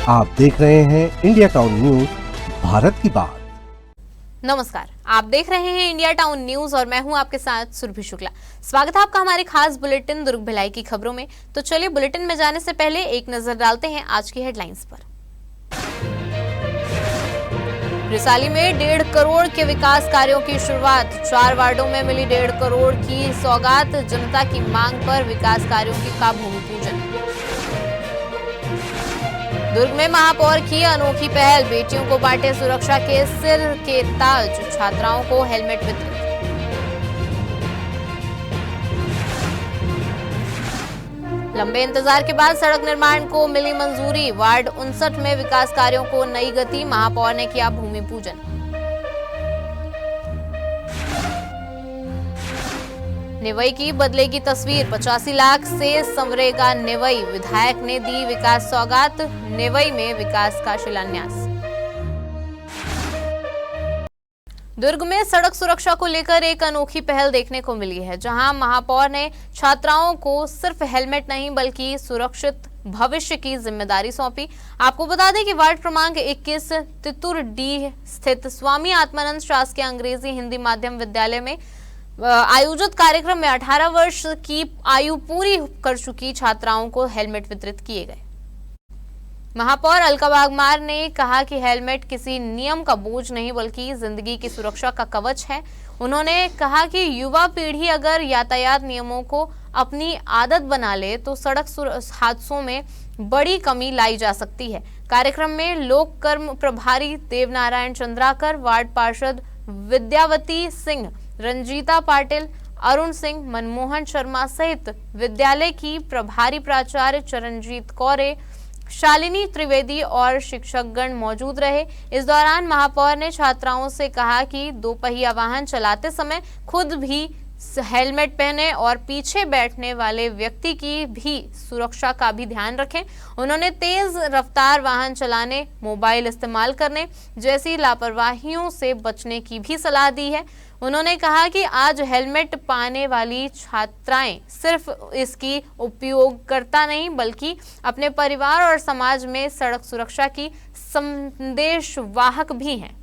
आप देख रहे हैं इंडिया टाउन न्यूज, भारत की बात। नमस्कार, आप देख रहे हैं इंडिया टाउन न्यूज और मैं हूं आपके साथ सुरभि शुक्ला। स्वागत है आपका हमारे खास बुलेटिन दुर्ग भिलाई की खबरों में। तो चलिए बुलेटिन में जाने से पहले एक नजर डालते हैं आज की हेडलाइंस पर। रिसाली में 1.5 करोड़ के विकास कार्यों की शुरुआत। 4 वार्डों में मिली 1.5 करोड़ की सौगात। जनता की मांग पर विकास कार्यों का भूमि पूजन। दुर्ग में महापौर की अनोखी पहल। बेटियों को बांटे सुरक्षा के सिर के ताज। छात्राओं को हेलमेट वितरित। लंबे इंतजार के बाद सड़क निर्माण को मिली मंजूरी। वार्ड 59 में विकास कार्यों को नई गति। महापौर ने किया भूमि पूजन। निवई की बदलेगी तस्वीर। 85 लाख से संवरेगा निवई। विधायक ने दी विकास सौगात। निवई में विकास का शिलान्यास। दुर्ग में सड़क सुरक्षा को लेकर एक अनोखी पहल देखने को मिली है, जहां महापौर ने छात्राओं को सिर्फ हेलमेट नहीं बल्कि सुरक्षित भविष्य की जिम्मेदारी सौंपी। आपको बता दें कि वार्ड क्रमांक 21 तितुर डी स्थित स्वामी आत्मानंद शासकीय अंग्रेजी हिंदी माध्यम विद्यालय में आयोजित कार्यक्रम में 18 वर्ष की आयु पूरी कर चुकी छात्राओं को हेलमेट वितरित किए गए। महापौर अलका वाघमार ने कहा कि हेलमेट किसी नियम का बोझ नहीं बल्कि जिंदगी की सुरक्षा का कवच है। उन्होंने कहा कि युवा पीढ़ी अगर यातायात नियमों को अपनी आदत बना ले तो सड़क हादसों में बड़ी कमी लाई जा सकती है। कार्यक्रम में लोक कर्म प्रभारी देवनारायण चंद्राकर, वार्ड पार्षद विद्यावती सिंह, रंजीता पाटिल, अरुण सिंह, मनमोहन शर्मा सहित विद्यालय की प्रभारी प्राचार्य चरणजीत कौरे, शालिनी त्रिवेदी और शिक्षकगण मौजूद रहे। इस दौरान महापौर ने छात्राओं से कहा कि दोपहिया वाहन चलाते समय खुद भी हेलमेट पहने और पीछे बैठने वाले व्यक्ति की भी सुरक्षा का भी ध्यान रखें। उन्होंने तेज रफ्तार वाहन चलाने, मोबाइल इस्तेमाल करने जैसी लापरवाहियों से बचने की भी सलाह दी है। उन्होंने कहा कि आज हेलमेट पाने वाली छात्राएं सिर्फ इसकी उपयोगकर्ता नहीं बल्कि अपने परिवार और समाज में सड़क सुरक्षा की संदेशवाहक भी हैं।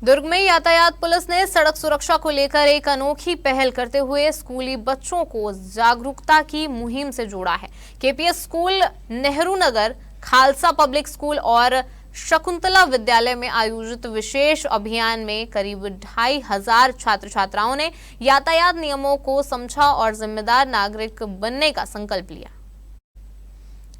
दुर्ग में यातायात पुलिस ने सड़क सुरक्षा को लेकर एक अनोखी पहल करते हुए स्कूली बच्चों को जागरूकता की मुहिम से जोड़ा है। KPS school, Nehru Nagar, Khalsa public school और शकुंतला विद्यालय में आयोजित विशेष अभियान में करीब 2500 छात्र छात्राओं ने यातायात नियमों को समझा और जिम्मेदार नागरिक बनने का संकल्प लिया।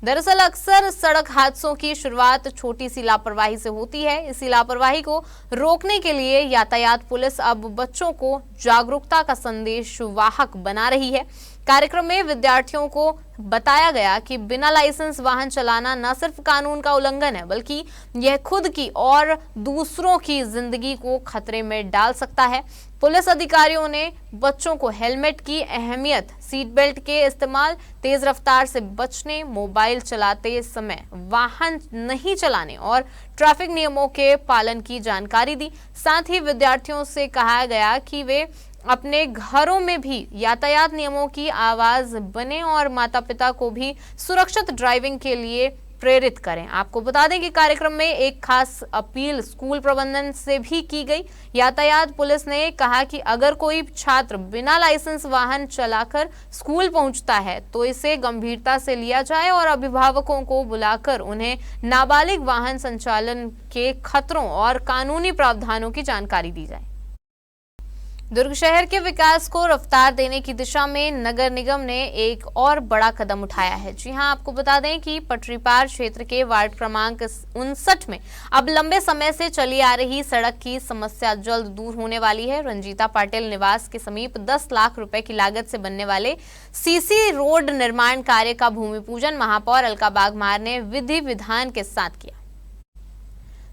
दरअसल अक्सर सड़क हादसों की शुरुआत छोटी सी लापरवाही से होती है। इसी लापरवाही को रोकने के लिए यातायात पुलिस अब बच्चों को जागरूकता का संदेश वाहक बना रही है। कार्यक्रम में विद्यार्थियों को बताया गया कि बिना लाइसेंस वाहन चलाना न सिर्फ कानून का उल्लंघन है बल्कि यह खुद की और दूसरों की जिंदगी को खतरे में डाल सकता है। पुलिस अधिकारियों ने बच्चों को हेलमेट की अहमियत, सीट बेल्ट के इस्तेमाल, तेज रफ्तार से बचने, मोबाइल चलाते समय वाहन नहीं चलाने और ट्रैफिक नियमों के पालन की जानकारी दी। साथ ही विद्यार्थियों से कहा गया कि वे अपने घरों में भी यातायात नियमों की आवाज बने और माता-पिता को भी सुरक्षित ड्राइविंग के लिए प्रेरित करें। आपको बता दें कि कार्यक्रम में एक खास अपील स्कूल प्रबंधन से भी की गई। यातायात पुलिस ने कहा कि अगर कोई छात्र बिना लाइसेंस वाहन चलाकर स्कूल पहुंचता है तो इसे गंभीरता से लिया जाए और अभिभावकों को बुलाकर उन्हें नाबालिग वाहन संचालन के खतरों और कानूनी प्रावधानों की जानकारी दी जाए। दुर्ग शहर के विकास को रफ्तार देने की दिशा में नगर निगम ने एक और बड़ा कदम उठाया है। जी हां, आपको बता दें कि पटरी पार क्षेत्र के वार्ड क्रमांक 59 में अब लंबे समय से चली आ रही सड़क की समस्या जल्द दूर होने वाली है। रंजीता पाटिल निवास के समीप 10 लाख रुपए की लागत से बनने वाले सीसी रोड निर्माण कार्य का भूमि पूजन महापौर अलका वाघमार ने विधि विधान के साथ किया।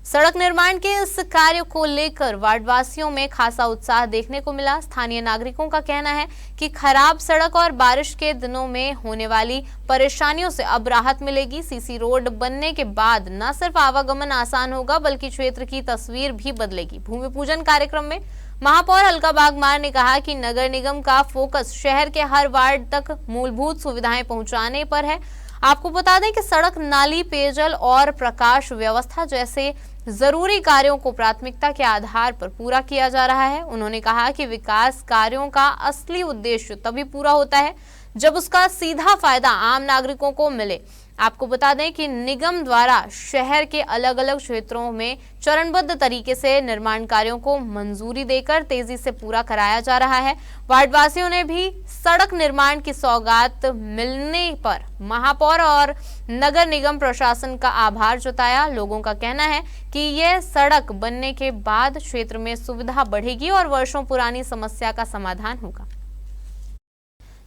सड़क निर्माण के इस कार्य को लेकर वार्डवासियों में खासा उत्साह देखने को मिला। स्थानीय नागरिकों का कहना है कि खराब सड़क और बारिश के दिनों में होने वाली परेशानियों से अब राहत मिलेगी। सीसी रोड बनने के बाद न सिर्फ आवागमन आसान होगा बल्कि क्षेत्र की तस्वीर भी बदलेगी। भूमि पूजन कार्यक्रम में महापौर अलका वाघमार ने कहा कि नगर निगम का फोकस शहर के हर वार्ड तक मूलभूत सुविधाएं पहुंचाने पर है। आपको बता दें कि सड़क, नाली, पेयजल और प्रकाश व्यवस्था जैसे जरूरी कार्यों को प्राथमिकता के आधार पर पूरा किया जा रहा है। उन्होंने कहा कि विकास कार्यों का असली उद्देश्य तभी पूरा होता है जब उसका सीधा फायदा आम नागरिकों को मिले। आपको बता दें कि निगम द्वारा शहर के अलग अलग क्षेत्रों में चरणबद्ध तरीके से निर्माण कार्यों को मंजूरी देकर तेजी से पूरा कराया जा रहा है। वार्डवासियों ने भी सड़क निर्माण की सौगात मिलने पर महापौर और नगर निगम प्रशासन का आभार जताया। लोगों का कहना है कि यह सड़क बनने के बाद क्षेत्र में सुविधा बढ़ेगी और वर्षों पुरानी समस्या का समाधान होगा।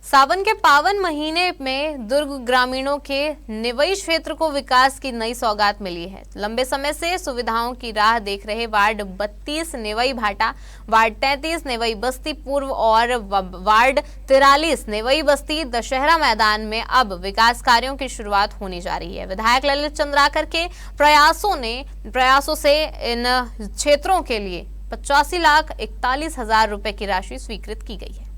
सावन के पावन महीने में दुर्ग ग्रामीणों के निवई क्षेत्र को विकास की नई सौगात मिली है। लंबे समय से सुविधाओं की राह देख रहे वार्ड 32 निवई भाटा, वार्ड 33 निवई बस्ती पूर्व और वार्ड 43 निवई बस्ती दशहरा मैदान में अब विकास कार्यों की शुरुआत होने जा रही है। विधायक ललित चंद्राकर के प्रयासों से इन क्षेत्रों के लिए 85,41,000 रुपए की राशि स्वीकृत की गई है।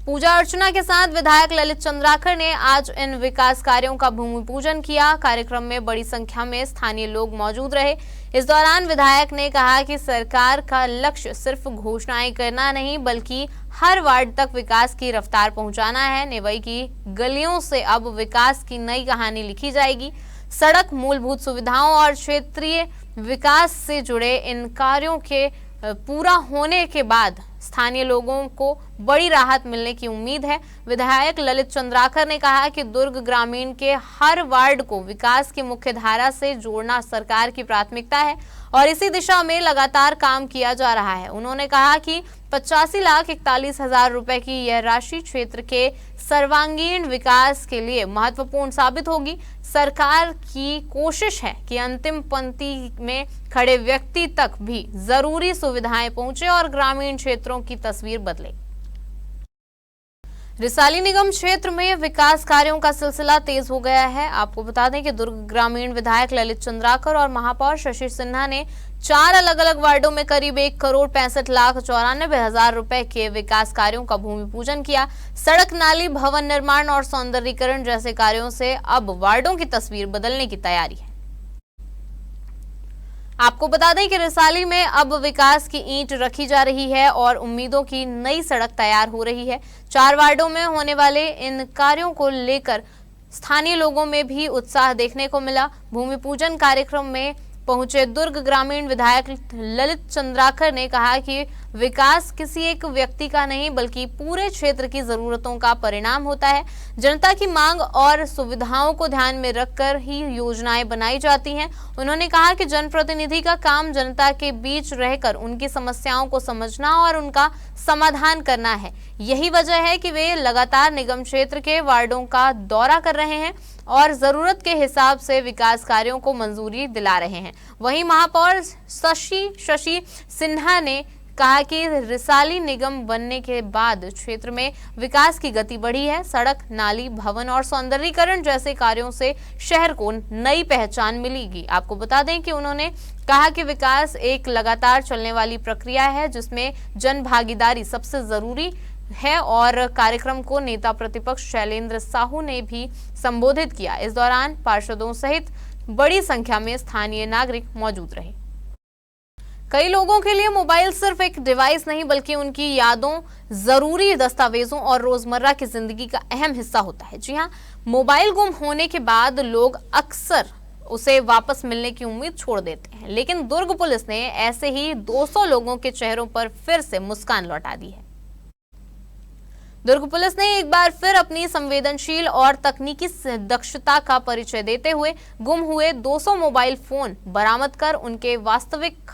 पूजा अर्चना के साथ विधायक ललित चंद्राकर ने आज इन विकास कार्यों का भूमि पूजन किया। कार्यक्रम में बड़ी संख्या में स्थानीय लोग मौजूद रहे। इस दौरान विधायक ने कहा कि सरकार का लक्ष्य सिर्फ घोषणाएं करना नहीं बल्कि हर वार्ड तक विकास की रफ्तार पहुंचाना है। निवई की गलियों से अब विकास की नई कहानी लिखी जाएगी। सड़क, मूलभूत सुविधाओं और क्षेत्रीय विकास से जुड़े इन कार्यों के पूरा होने के बाद स्थानीय लोगों को बड़ी राहत मिलने की उम्मीद है। विधायक ललित चंद्राकर ने कहा कि दुर्ग ग्रामीण के हर वार्ड को विकास की मुख्य धारा से जोड़ना सरकार की प्राथमिकता है और इसी दिशा में लगातार काम किया जा रहा है। उन्होंने कहा कि 85,41,000 रुपए की यह राशि क्षेत्र के सर्वांगीण विकास के लिए महत्वपूर्ण साबित होगी। सरकार की कोशिश है कि अंतिम पंक्ति में खड़े व्यक्ति तक भी जरूरी सुविधाएं पहुंचे और ग्रामीण क्षेत्रों की तस्वीर बदले। रिसाली निगम क्षेत्र में विकास कार्यों का सिलसिला तेज हो गया है। आपको बता दें कि दुर्ग ग्रामीण विधायक ललित चंद्राकर और महापौर शशि सिन्हा ने 4 अलग अलग वार्डों में करीब 1,65,94,000 रुपए के विकास कार्यों का भूमि पूजन किया। सड़क, नाली, भवन निर्माण और सौंदर्यीकरण जैसे कार्यों से अब वार्डों की तस्वीर बदलने की तैयारी है। आपको बता दें कि रिसाली में अब विकास की ईंट रखी जा रही है और उम्मीदों की नई सड़क तैयार हो रही है। 4 वार्डों में होने वाले इन कार्यों को लेकर स्थानीय लोगों में भी उत्साह देखने को मिला। भूमि पूजन कार्यक्रम में पहुंचे दुर्ग ग्रामीण विधायक ललित चंद्राकर ने कहा कि विकास किसी एक व्यक्ति का नहीं बल्कि पूरे क्षेत्र की जरूरतों का परिणाम होता है। जनता की मांग और सुविधाओं को ध्यान में रखकर ही योजनाएं बनाई जाती हैं। उन्होंने कहा कि जनप्रतिनिधि का काम जनता के बीच रहकर उनकी समस्याओं को समझना और उनका समाधान करना है। यही वजह है कि वे लगातार निगम क्षेत्र के वार्डों का दौरा कर रहे हैं और जरूरत के हिसाब से विकास कार्यों को मंजूरी दिला रहे हैं। वहीं महापौर शशि सिन्हा ने कहा कि रिसाली निगम बनने के बाद क्षेत्र में विकास की गति बढ़ी है। सड़क, नाली, भवन और सौंदर्यीकरण जैसे कार्यों से शहर को नई पहचान मिलेगी। आपको बता दें कि उन्होंने कहा कि विकास एक लगातार चलने वाली प्रक्रिया है जिसमें जन भागीदारी सबसे जरूरी है और कार्यक्रम को नेता प्रतिपक्ष शैलेंद्र साहू ने भी संबोधित किया। इस दौरान पार्षदों सहित बड़ी संख्या में स्थानीय नागरिक मौजूद रहे। कई लोगों के लिए मोबाइल सिर्फ एक डिवाइस नहीं बल्कि उनकी यादों, जरूरी दस्तावेजों और रोजमर्रा की जिंदगी का अहम हिस्सा होता है। जी हाँ, मोबाइल गुम होने के बाद लोग अक्सर उसे वापस मिलने की उम्मीद छोड़ देते हैं, लेकिन दुर्ग पुलिस ने ऐसे ही 200 लोगों के चेहरों पर फिर से मुस्कान लौटा दी है। दुर्ग पुलिस ने एक बार फिर अपनी संवेदनशील और तकनीकी दक्षता का परिचय देते हुए गुम हुए 200 मोबाइल फोन बरामद कर उनके वास्तविक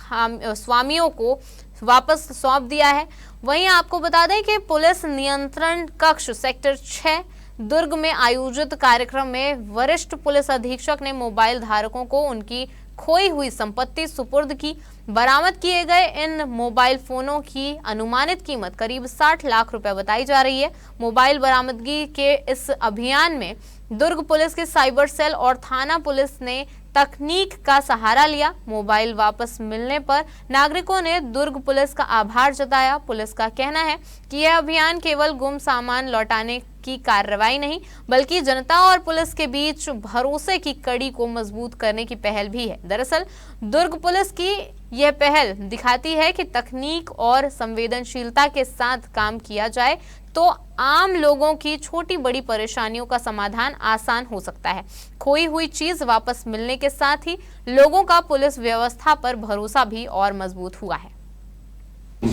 स्वामियों को वापस सौंप दिया है। वहीं आपको बता दें कि पुलिस नियंत्रण कक्ष सेक्टर 6 दुर्ग में आयोजित कार्यक्रम में वरिष्ठ पुलिस अधीक्षक ने मोबाइल धारकों को उनकी खोई हुई संपत्ति सुपुर्द की। बरामद किए गए इन मोबाइल फोनों की अनुमानित कीमत करीब 60 लाख रुपए बताई जा रही है। मोबाइल बरामदगी के इस अभियान में दुर्ग पुलिस के साइबर सेल और थाना पुलिस ने तकनीक का सहारा लिया। मोबाइल वापस मिलने पर नागरिकों ने दुर्ग पुलिस का आभार जताया। पुलिस का कहना है कि यह अभियान केवल गुम सामान लौटाने की कार्रवाई नहीं बल्कि जनता और पुलिस के बीच भरोसे की कड़ी को मजबूत करने की पहल भी है। दरअसल दुर्ग पुलिस की यह पहल दिखाती है कि तकनीक और संवेदनशीलता के साथ काम किया जाए तो आम लोगों की छोटी बड़ी परेशानियों का समाधान आसान हो सकता है। खोई हुई चीज वापस मिलने के साथ ही लोगों का पुलिस व्यवस्था पर भरोसा भी और मजबूत हुआ है।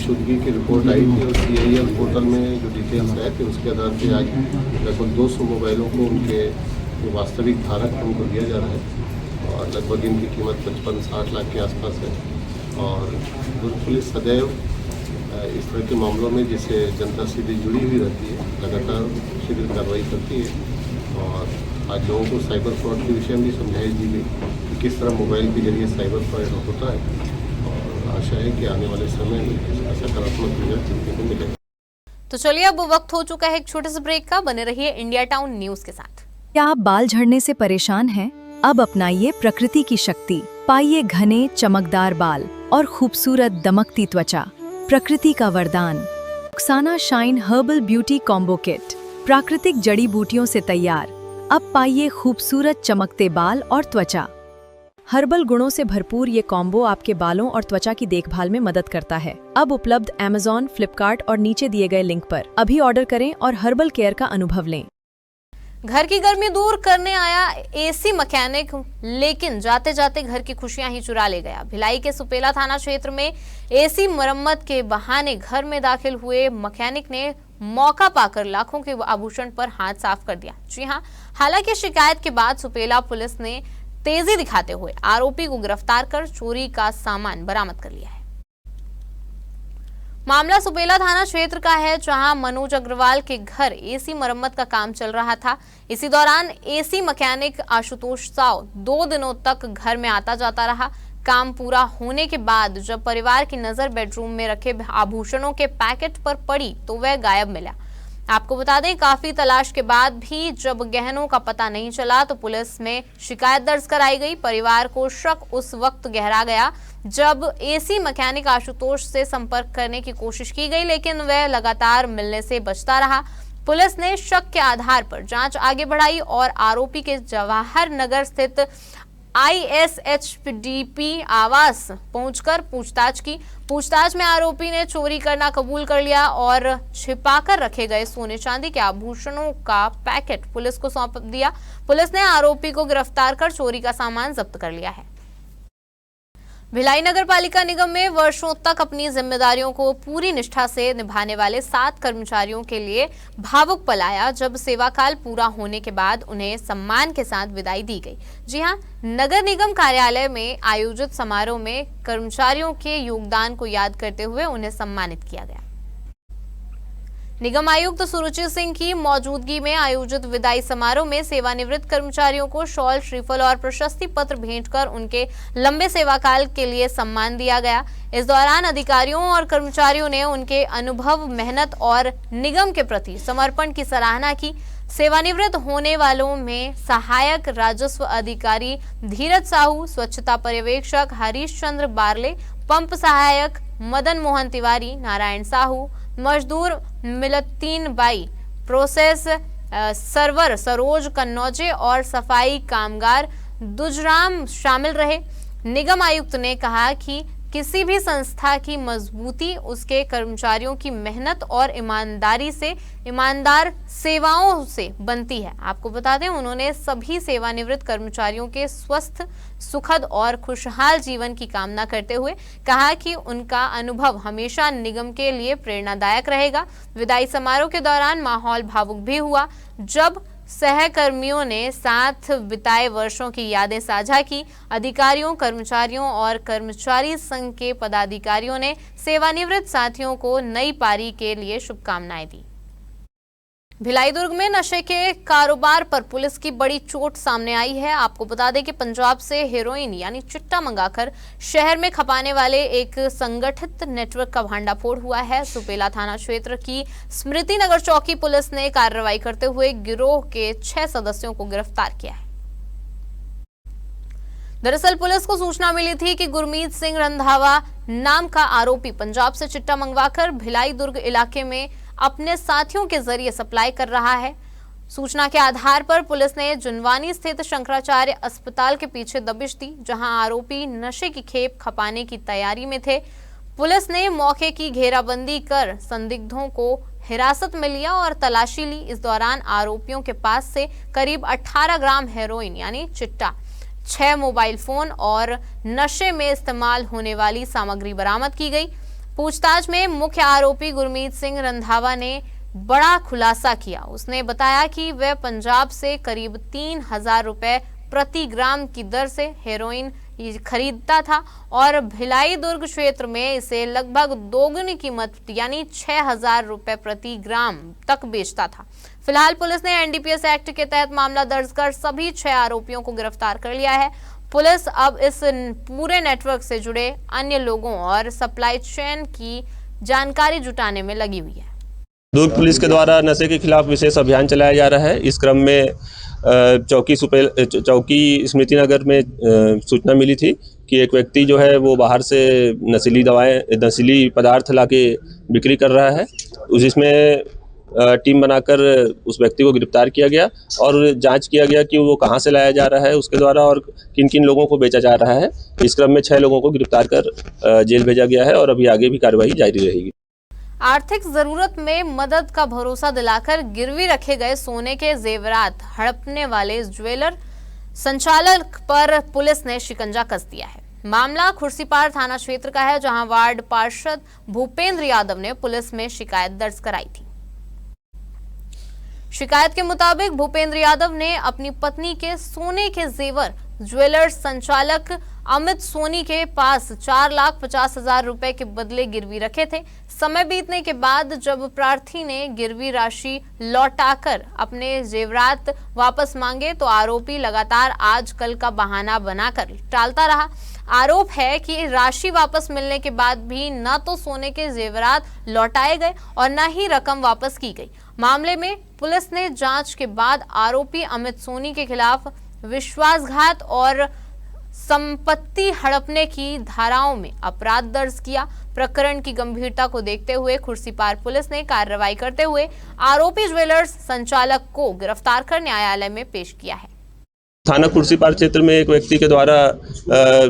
शुद्धि की रिपोर्ट आई थी और CIL पोर्टल में जो डिटेल्स आए थे उसके आधार पर आज लगभग 200 मोबाइलों को उनके जो वास्तविक धारक हैं उनको दिया जा रहा है और लगभग इनकी कीमत 55-60 लाख के आसपास है। और दुर्ग पुलिस सदैव इस तरह के मामलों में जिससे जनता सीधे जुड़ी हुई रहती है लगातार शीघ्र कार्रवाई करती है। और आज लोगों को साइबर फ्रॉड के विषय में भी समझाई दी गई कि किस तरह मोबाइल के जरिए साइबर फ्रॉड होता है और आशा है कि आने वाले समय में इसका सकारात्मक रिजल्ट देखने को मिलेगा। तो चलिए अब वक्त हो चुका है एक छोटे से ब्रेक का। बने रहिए इंडिया टाउन न्यूज के साथ। क्या आप बाल झड़ने से परेशान हैं? अब अपनाइए प्रकृति की शक्ति, पाइए घने चमकदार बाल और खूबसूरत दमकती त्वचा। प्रकृति का वरदान Rukhsana shine herbal beauty combo kit प्राकृतिक जड़ी बूटियों से तैयार। अब पाइए खूबसूरत चमकते बाल और त्वचा। हर्बल गुणों से भरपूर ये कॉम्बो आपके बालों और त्वचा की देखभाल में मदद करता है। अब उपलब्ध Amazon, फ्लिपकार्ट और नीचे दिए गए लिंक पर अभी ऑर्डर करें और हर्बल केयर का अनुभव लें। घर की गर्मी दूर करने आया AC मैकेनिक, लेकिन जाते जाते घर की खुशियां ही चुरा ले गया। भिलाई के सुपेला थाना क्षेत्र में AC मरम्मत के बहाने घर में दाखिल हुए मैकेनिक ने मौका पाकर लाखों के आभूषण पर हाथ साफ कर दिया। जी हां, हालांकि शिकायत के बाद सुपेला पुलिस ने तेजी दिखाते हुए आरोपी को गिरफ्तार कर चोरी का सामान बरामद कर लिया है। मामला सुपेला थाना क्षेत्र का है, जहां मनोज अग्रवाल के घर AC मरम्मत का काम चल रहा था। इसी दौरान AC मैकेनिक आशुतोष साव 2 दिनों तक घर में आता जाता रहा। काम पूरा होने के बाद जब परिवार की नजर बेडरूम में रखे आभूषणों के पैकेट पर पड़ी तो वह गायब मिला। आपको बता दें, काफी तलाश के बाद भी जब गहनों का पता नहीं चला तो पुलिस में शिकायत दर्ज कराई गई। परिवार को शक उस वक्त गहरा गया जब AC मैकेनिक आशुतोष से संपर्क करने की कोशिश की गई, लेकिन वह लगातार मिलने से बचता रहा। पुलिस ने शक के आधार पर जांच आगे बढ़ाई और आरोपी के जवाहर नगर स्थित ISHDP आवास पहुंचकर पूछताछ की। पूछताछ में आरोपी ने चोरी करना कबूल कर लिया और छिपाकर रखे गए सोने चांदी के आभूषणों का पैकेट पुलिस को सौंप दिया। पुलिस ने आरोपी को गिरफ्तार कर चोरी का सामान जब्त कर लिया है। भिलाई नगर पालिका निगम में वर्षों तक अपनी जिम्मेदारियों को पूरी निष्ठा से निभाने वाले 7 कर्मचारियों के लिए भावुक पल आया जब सेवाकाल पूरा होने के बाद उन्हें सम्मान के साथ विदाई दी गई। जी हां, नगर निगम कार्यालय में आयोजित समारोह में कर्मचारियों के योगदान को याद करते हुए उन्हें सम्मानित किया गया। निगम आयुक्त सुरुचि सिंह की मौजूदगी में आयोजित विदाई समारोह में सेवानिवृत्त कर्मचारियों को शॉल, श्रीफल और प्रशस्ति पत्र भेंट कर उनके लंबे सेवाकाल के लिए सम्मान दिया गया। इस दौरान अधिकारियों और कर्मचारियों ने उनके अनुभव, मेहनत और निगम के प्रति समर्पण की सराहना की। सेवानिवृत्त होने वालों में सहायक राजस्व अधिकारी धीरज साहू, स्वच्छता पर्यवेक्षक हरीश चंद्र बारले, पंप सहायक मदन मोहन तिवारी, नारायण साहू, मजदूर मिलतीन बाई, प्रोसेस सर्वर सरोज कन्नौजे और सफाई कामगार दुजराम शामिल रहे। निगम आयुक्त ने कहा कि किसी भी संस्था की मजबूती उसके कर्मचारियों की मेहनत और ईमानदार सेवाओं से बनती है। आपको बता दें, उन्होंने सभी सेवानिवृत्त कर्मचारियों के स्वस्थ, सुखद और खुशहाल जीवन की कामना करते हुए कहा कि उनका अनुभव हमेशा निगम के लिए प्रेरणादायक रहेगा। विदाई समारोह के दौरान माहौल भावुक भी हुआ जब सहकर्मियों ने साथ बिताए वर्षों की यादें साझा की। अधिकारियों, कर्मचारियों और कर्मचारी संघ के पदाधिकारियों ने सेवानिवृत्त साथियों को नई पारी के लिए शुभकामनाएं दी। भिलाई दुर्ग में नशे के कारोबार पर पुलिस की बड़ी चोट सामने आई है। आपको बता दें कि पंजाब से हेरोइन यानी चिट्टा मंगाकर शहर में खपाने वाले एक संगठित नेटवर्क का भांडाफोड़ हुआ है। सुपेला थाना क्षेत्र की स्मृति नगर चौकी पुलिस ने कार्रवाई करते हुए गिरोह के 6 सदस्यों को गिरफ्तार किया है। दरअसल पुलिस को सूचना मिली थी कि गुरमीत सिंह रंधावा नाम का आरोपी पंजाब से चिट्टा मंगवाकर भिलाई दुर्ग इलाके में अपने साथियों के जरिए सप्लाई कर रहा है। सूचना के आधार पर पुलिस ने जुनवानी स्थित शंकराचार्य अस्पताल के पीछे दबिश दी, जहां आरोपी नशे की खेप खपाने की तैयारी में थे। पुलिस ने मौके की घेराबंदी कर संदिग्धों को हिरासत में लिया और तलाशी ली। इस दौरान आरोपियों के पास से करीब 18 ग्राम हेरोइन यानी चिट्टा, 6 मोबाइल फोन और नशे में इस्तेमाल होने वाली सामग्री बरामद की गई। पूछताछ में मुख्य आरोपी गुरमीत सिंह रंधावा ने बड़ा खुलासा किया। उसने बताया कि वह पंजाब से करीब 3000 रुपए प्रति ग्राम की दर से हेरोइन खरीदता था और भिलाई दुर्ग क्षेत्र में इसे लगभग दोगुनी कीमत यानी 6000 रुपए प्रति ग्राम तक बेचता था। फिलहाल पुलिस ने एनडीपीएस एक्ट के तहत मामला दर्ज कर सभी 6 आरोपियों को गिरफ्तार कर लिया है। पुलिस अब इस पूरे नेटवर्क से जुड़े अन्य लोगों और सप्लाई चेन की जानकारी जुटाने में लगी हुई है। दुर्ग पुलिस के द्वारा नशे के खिलाफ विशेष अभियान चलाया जा रहा है। इस क्रम में चौकी स्मृति नगर में सूचना मिली थी कि एक व्यक्ति जो है वो बाहर से नशीली पदार्थ लाके बिक्री कर रहा है। जिसमें टीम बनाकर उस व्यक्ति को गिरफ्तार किया गया और जांच किया गया कि वो कहां से लाया जा रहा है उसके द्वारा और किन किन लोगों को बेचा जा रहा है। इस क्रम में 6 लोगों को गिरफ्तार कर जेल भेजा गया है और अभी आगे भी कार्रवाई जारी रहेगी। आर्थिक जरूरत में मदद का भरोसा दिलाकर गिरवी रखे गए सोने के जेवरात हड़पने वाले ज्वेलर संचालक पर पुलिस ने शिकंजा कस दिया है। मामला खुर्सीपार थाना क्षेत्र का है, जहां वार्ड पार्षद भूपेंद्र यादव ने पुलिस में शिकायत दर्ज कराई थी। शिकायत के मुताबिक भूपेंद्र यादव ने अपनी पत्नी के सोने के जेवर ज्वेलर्स संचालक अमित सोनी के पास 4,50,000 रुपए के बदले गिरवी रखे थे। समय बीतने के बाद जब प्रार्थी ने गिरवी राशि लौटाकर अपने जेवरात वापस मांगे तो आरोपी लगातार आज कल का बहाना बनाकर टालता रहा। आरोप है कि राशि वापस मिलने के बाद भी न तो सोने के जेवरात लौटाए गए और न ही रकम वापस की गई। मामले में पुलिस ने जांच के बाद आरोपी अमित सोनी के खिलाफ विश्वासघात और संपत्ति हड़पने की धाराओं में अपराध दर्ज किया। प्रकरण की गंभीरता को देखते हुए खुर्सीपार पुलिस ने कार्रवाई करते हुए आरोपी ज्वेलर्स संचालक को गिरफ्तार कर न्यायालय में पेश किया है। थाना खुर्सीपार क्षेत्र में एक व्यक्ति के द्वारा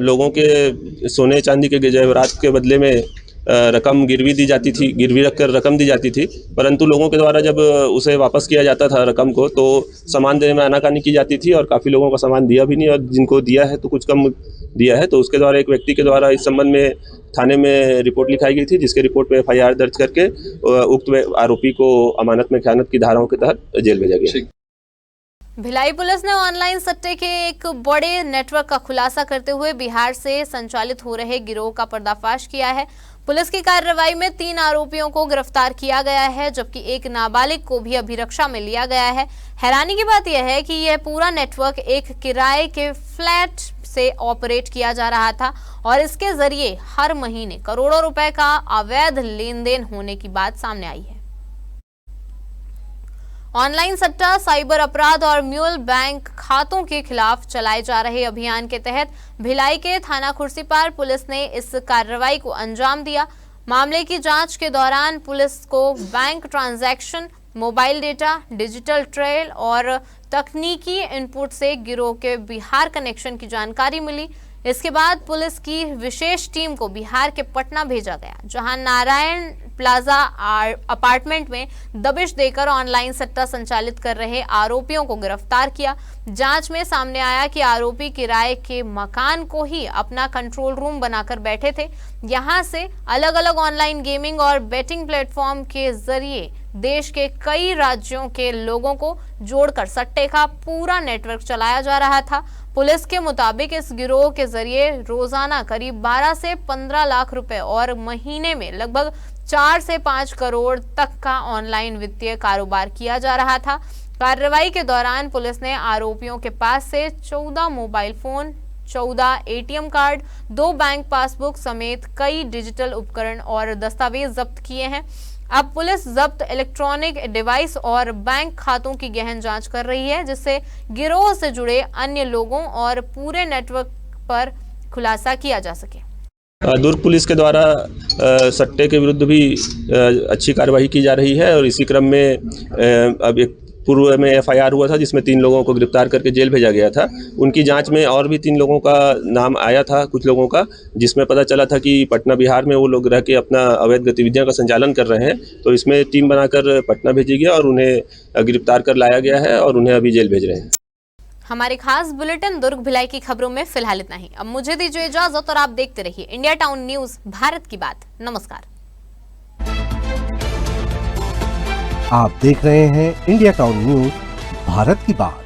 लोगों के सोने चांदी के जेवरात के बदले में रकम गिरवी दी जाती थी, गिरवी रखकर रकम दी जाती थी, परंतु लोगों के द्वारा जब उसे वापस किया जाता था रकम को तो सामान देने में आनाकानी की जाती थी और काफ़ी लोगों का सामान दिया भी नहीं और जिनको दिया है तो कुछ कम दिया है। तो उसके द्वारा एक व्यक्ति के द्वारा इस संबंध में थाने में रिपोर्ट लिखाई गई थी, जिसके रिपोर्ट पे FIR दर्ज करके उक्त आरोपी को अमानत में खयानत की धाराओं के तहत जेल भेजा गया। भिलाई पुलिस ने ऑनलाइन सट्टे के एक बड़े नेटवर्क का खुलासा करते हुए बिहार से संचालित हो रहे गिरोह का पर्दाफाश किया है। पुलिस की कार्रवाई में 3 आरोपियों को गिरफ्तार किया गया है, जबकि एक नाबालिग को भी अभिरक्षा में लिया गया है। हैरानी की बात यह है कि यह पूरा नेटवर्क एक किराए के फ्लैट से ऑपरेट किया जा रहा था और इसके जरिए हर महीने करोड़ों रुपए का अवैध लेन देन होने की बात सामने आई है। ऑनलाइन सट्टा, साइबर अपराध और म्यूल बैंक खातों के खिलाफ चलाए जा रहे अभियान के तहत भिलाई के थाना खुर्सीपार पुलिस ने इस कार्रवाई को अंजाम दिया। मामले की जांच के दौरान पुलिस को bank transaction, mobile data, digital trail और तकनीकी इनपुट से गिरोह के बिहार कनेक्शन की जानकारी मिली। इसके बाद पुलिस की विशेष टीम को बिहार के पटना भेजा गया, जहां नारायण प्लाजा अपार्टमेंट में दबिश देकर ऑनलाइन सट्टा संचालित कर रहे आरोपियों को गिरफ्तार किया। जांच में सामने आया कि आरोपी किराए के मकान को ही अपना कंट्रोल रूम बनाकर बैठे थे। यहां से अलग अलग ऑनलाइन गेमिंग और बेटिंग प्लेटफॉर्म के जरिए देश के कई राज्यों के लोगों को जोड़कर सट्टे का पूरा नेटवर्क चलाया जा रहा था। पुलिस के मुताबिक इस गिरोह के जरिए रोजाना करीब 12 से 15 लाख रुपए और महीने में लगभग 4 से 5 करोड़ तक का ऑनलाइन वित्तीय कारोबार किया जा रहा था। कार्रवाई के दौरान पुलिस ने आरोपियों के पास से 14 mobile phone, 14 ATM card, 2 bank passbook समेत कई डिजिटल उपकरण और दस्तावेज जब्त किए हैं। अब पुलिस जब्त इलेक्ट्रॉनिक डिवाइस और बैंक खातों की गहन जांच कर रही है, जिससे गिरोह से जुड़े अन्य लोगों और पूरे नेटवर्क पर खुलासा किया जा सके। दुर्ग पुलिस के द्वारा सट्टे के विरुद्ध भी अच्छी कार्रवाई की जा रही है और इसी क्रम में अब एक पूर्व में एफआईआर हुआ था जिसमें 3 लोगों को गिरफ्तार करके जेल भेजा गया था। उनकी जांच में और भी 3 लोगों का नाम आया था, कुछ लोगों का, जिसमें पता चला था कि पटना बिहार में वो लोग रह के अपना अवैध गतिविधियों का संचालन कर रहे हैं। तो इसमें टीम बनाकर पटना भेजी गया और उन्हें गिरफ्तार कर लाया गया है और उन्हें अभी जेल भेज रहे हैं। हमारे खास बुलेटिन दुर्ग भिलाई की खबरों में फिलहाल इतना ही। अब मुझे दीजिए इजाजत और आप देखते रहिए इंडिया टाउन न्यूज, भारत की बात। नमस्कार। आप देख रहे हैं इंडिया टाउन न्यूज, भारत की बात।